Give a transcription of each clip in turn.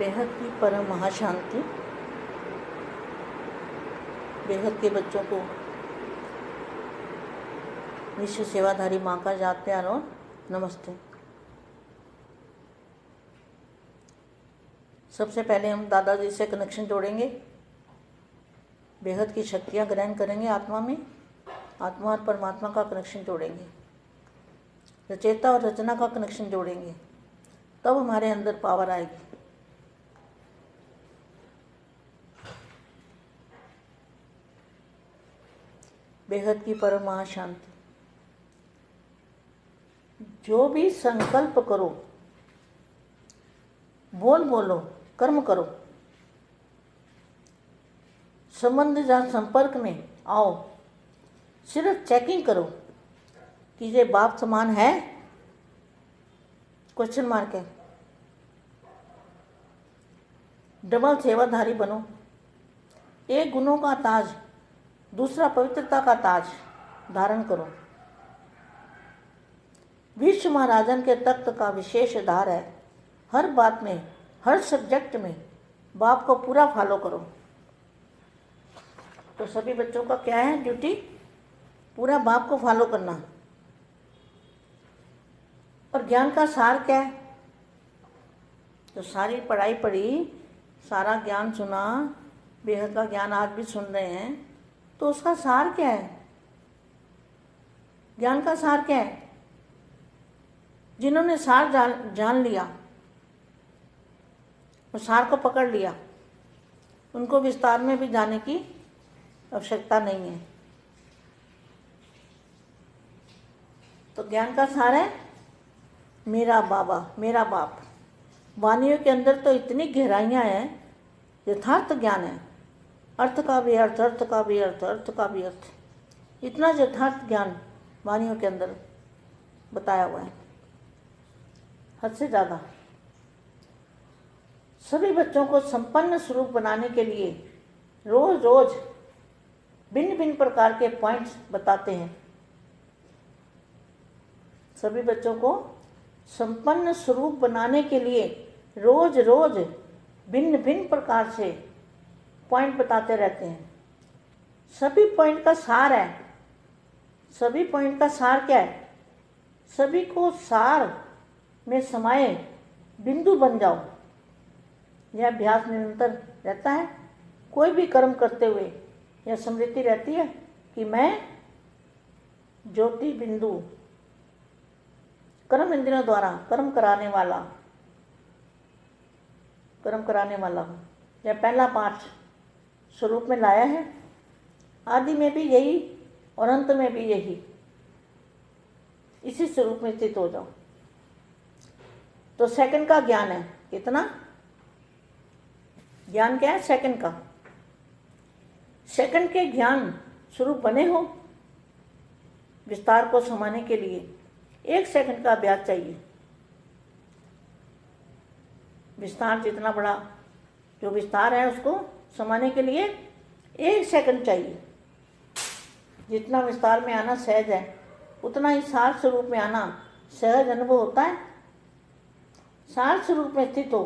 बेहद की परम महाशांति। बेहद के बच्चों को विश्व सेवाधारी माँ का याद प्यार और नमस्ते। सबसे पहले हम दादाजी से कनेक्शन जोड़ेंगे, बेहद की शक्तियाँ ग्रहण करेंगे आत्मा में, आत्मा और परमात्मा का कनेक्शन जोड़ेंगे, रचयिता और रचना का कनेक्शन जोड़ेंगे, तब हमारे अंदर पावर आएगी। बेहद की परम महाशांति। जो भी संकल्प करो, बोलो, कर्म करो, संबंध या संपर्क में आओ, सिर्फ चेकिंग करो कि ये बाप समान है, क्वेश्चन मार्क है। डबल सेवाधारी बनो। एक गुणों का ताज, दूसरा पवित्रता का ताज धारण करो। विश्व महाराजन के तख्त का विशेष आधार है। हर बात में, हर सब्जेक्ट में बाप को पूरा फॉलो करो। तो सभी बच्चों का क्या है ड्यूटी? पूरा बाप को फॉलो करना। और ज्ञान का सार क्या है? तो सारी पढ़ाई पढ़ी, सारा ज्ञान सुना, बेहद का ज्ञान आज भी सुन रहे हैं, तो उसका सार क्या है? ज्ञान का सार क्या है? जिन्होंने सार जान लिया और सार को पकड़ लिया, उनको विस्तार में भी जाने की आवश्यकता नहीं है। तो ज्ञान का सार है मेरा बाबा, मेरा बाप। वाणियों के अंदर तो इतनी गहराइयाँ हैं, यथार्थ ज्ञान है। अर्थ का भी अर्थ, अर्थ का भी अर्थ, अर्थ का भी अर्थ। इतना यथार्थ ज्ञान वाणियों के अंदर बताया हुआ है, हद से ज़्यादा। सभी बच्चों को संपन्न स्वरूप बनाने के लिए रोज रोज भिन्न भिन्न प्रकार के पॉइंट्स बताते हैं। सभी बच्चों को संपन्न स्वरूप बनाने के लिए रोज रोज भिन्न भिन्न प्रकार से पॉइंट बताते रहते हैं। सभी पॉइंट का सार है। सभी पॉइंट का सार क्या है? सभी को सार में समाये बिंदु बन जाओ। यह अभ्यास निरंतर रहता है। कोई भी कर्म करते हुए यह स्मृति रहती है कि मैं ज्योति बिंदु, कर्म इंद्रियों द्वारा कर्म कराने वाला हूँ। यह पहला पाठ स्वरूप में लाया है। आदि में भी यही और अंत में भी यही। इसी स्वरूप में स्थित हो जाओ। तो सेकंड का ज्ञान है। कितना ज्ञान क्या है? सेकंड का। सेकंड के ज्ञान स्वरूप बने हो। विस्तार को समाने के लिए 1 सेकंड का अभ्यास चाहिए। विस्तार जितना बड़ा जो विस्तार है उसको समाने के लिए 1 सेकंड चाहिए। जितना विस्तार में आना सहज है, उतना ही सार स्वरूप में आना सहज अनुभव होता है। सार स्वरूप में स्थित हो,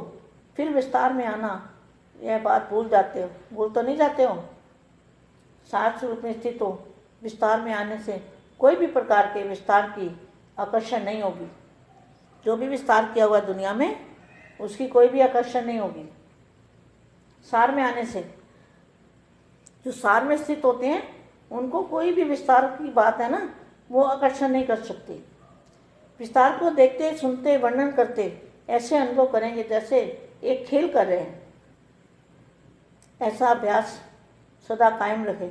फिर विस्तार में आना, यह बात भूल जाते हो। भूल तो नहीं जाते हो? सार स्वरूप में स्थित हो, विस्तार में आने से कोई भी प्रकार के विस्तार की आकर्षण नहीं होगी। जो भी विस्तार किया हुआ दुनिया में, उसकी कोई भी आकर्षण नहीं होगी। सार में आने से जो सार में स्थित होते हैं, उनको कोई भी विस्तार की बात है ना, वो आकर्षण नहीं कर सकती। विस्तार को देखते, सुनते, वर्णन करते ऐसे अनुभव करेंगे जैसे एक खेल कर रहे हैं। ऐसा अभ्यास सदा कायम रहे।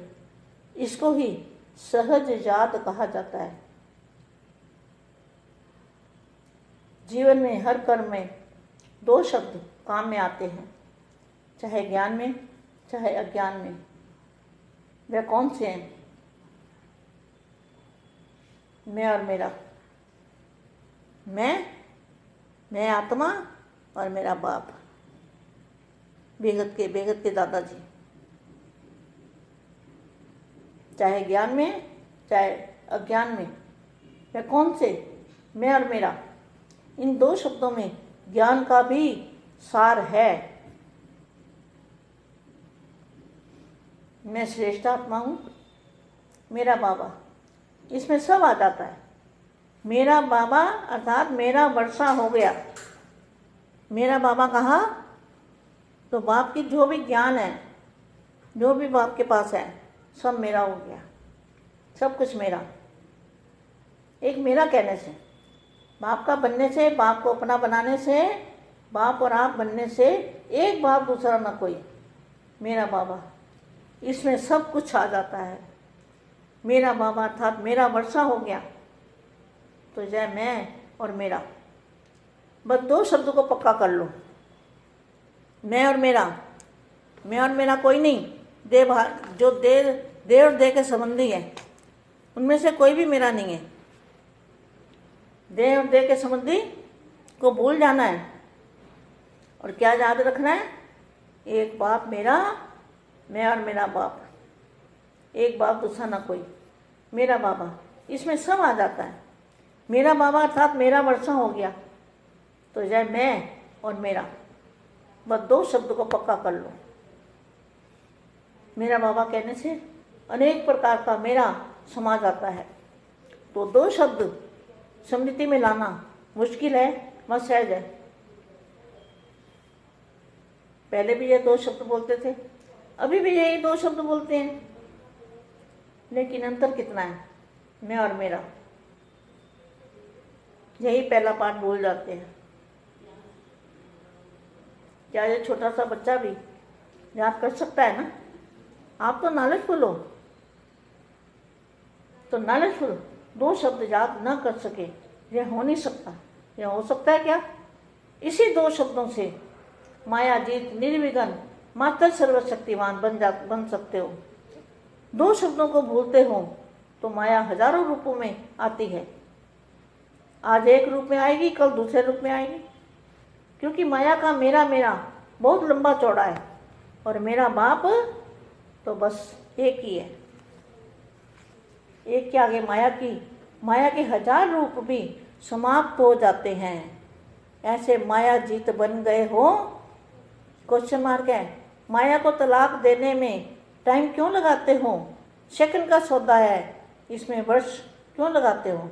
इसको ही सहज याद कहा जाता है। जीवन में हर कर्म में 2 शब्द काम में आते हैं, चाहे ज्ञान में चाहे अज्ञान में। वे कौन से हैं? मैं और मेरा। मैं आत्मा और मेरा बाप, बेहद के दादाजी। चाहे ज्ञान में चाहे अज्ञान में, वे कौन से? मैं और मेरा। इन 2 शब्दों में ज्ञान का भी सार है। मैं श्रेष्ठ आत्मा हूँ, मेरा बाबा, इसमें सब आ जाता है। मेरा बाबा अर्थात मेरा वर्षा हो गया। मेरा बाबा कहा तो बाप की जो भी ज्ञान है, जो भी बाप के पास है, सब मेरा हो गया, सब कुछ मेरा। एक मेरा कहने से, बाप का बनने से, बाप को अपना बनाने से, बाप और आप बनने से, एक बाप दूसरा ना कोई, मेरा बाबा, इसमें सब कुछ आ जाता है। मेरा बाबा अर्थात मेरा वर्षा हो गया तो जय मैं और मेरा, बस दो शब्द को पक्का कर लो, मैं और मेरा। मैं और मेरा कोई नहीं, जो दे और दे के संबंधी है, उनमें से कोई भी मेरा नहीं है। दे और दे के संबंधी को भूल जाना है और क्या याद रखना है? एक बाप मेरा, मैं और मेरा बाप, एक बाप दूसरा ना कोई, मेरा बाबा, इसमें सब आ जाता है। मेरा बाबा अर्थात मेरा वर्षा हो गया तो जय मैं और मेरा, बस दो शब्द को पक्का कर लो। मेरा बाबा कहने से अनेक प्रकार का मेरा समा जाता है, तो दो शब्द स्मृति में लाना मुश्किल है, मत सहज है। पहले भी ये दो शब्द बोलते थे, अभी भी यही दो शब्द बोलते हैं, लेकिन अंतर कितना है? मैं और मेरा, यही पहला पाठ भूल जाते हैं। क्या ये छोटा सा बच्चा भी याद कर सकता है ना? आप तो नॉलेजफुल हो, तो नॉलेजफुल दो शब्द याद न कर सके, यह हो नहीं सकता। यह हो सकता है क्या? इसी दो शब्दों से माया जीत निर्विघ्न मात्र सर्वशक्तिवान बन सकते हो। दो शब्दों को भूलते हो तो माया हजारों रूपों में आती है। आज एक रूप में आएगी, कल दूसरे रूप में आएगी, क्योंकि माया का मेरा मेरा बहुत लंबा चौड़ा है और मेरा बाप तो बस एक ही है। एक के आगे माया के हजार रूप भी समाप्त हो जाते हैं। ऐसे माया जीत बन गए हो? क्वेश्चन मार्क है। माया को तलाक देने में टाइम क्यों लगाते हो? सेकंड का सौदा है, इसमें वर्ष क्यों लगाते हो?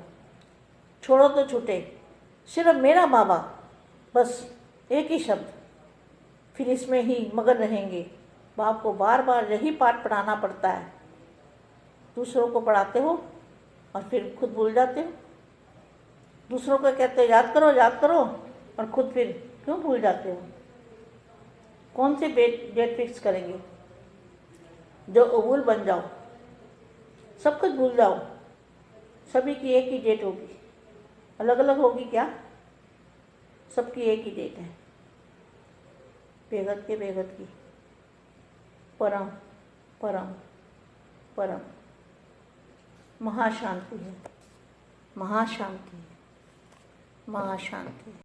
छोड़ो तो छूटे, सिर्फ मेरा बाबा, बस एक ही शब्द, फिर इसमें ही मगन रहेंगे। बाप को बार बार यही पाठ पढ़ाना पड़ता है। दूसरों को पढ़ाते हो और फिर खुद भूल जाते हो। दूसरों को कहते हो याद करो और खुद फिर क्यों भूल जाते हो? कौन सी डेट फिक्स करेंगे जो अबूल बन जाओ, सब कुछ भूल जाओ? सभी की एक ही डेट होगी, अलग अलग होगी क्या? सबकी एक ही डेट है, बेगत की परम परम परम महाशांति है, महाशांति है, महाशांति है।